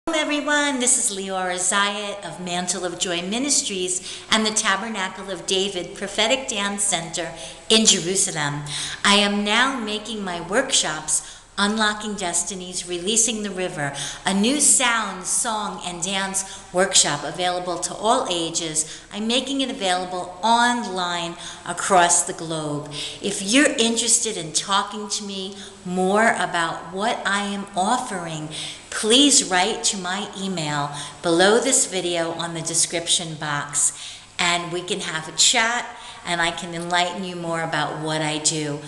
Hello everyone, this is Leora Zayat of Mantle of Joy Ministries and the Tabernacle of David Prophetic Dance Center in Jerusalem. I am now making my workshops, Unlocking Destinies, Releasing the River, a new sound, song, and dance workshop available to all ages. I'm making it available online across the globe. If you're interested in talking to me more about what I am offering, please write to my email below this video on the description box, and we can have a chat and I can enlighten you more about what I do.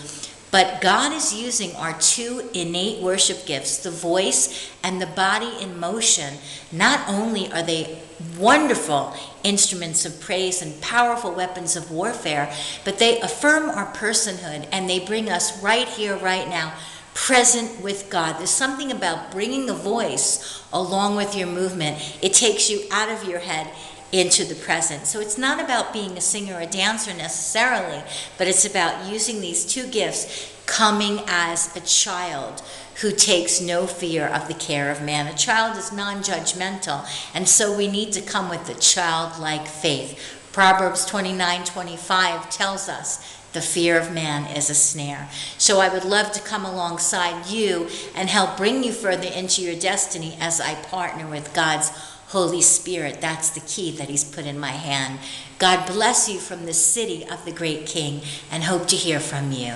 But God is using our two innate worship gifts, the voice and the body in motion. Not only are they wonderful instruments of praise and powerful weapons of warfare, but they affirm our personhood and they bring us right here, right now, present with God. There's something about bringing the voice along with your movement. It takes you out of your head into the present. So it's not about being a singer or a dancer necessarily, but it's about using these two gifts, coming as a child who takes no fear of the care of man. A child is non-judgmental, and so we need to come with a childlike faith. Proverbs 29:25 tells us the fear of man is a snare. So I would love to come alongside you and help bring you further into your destiny as I partner with God's Holy Spirit. That's the key that He's put in my hand. God bless you from the city of the great King, and hope to hear from you.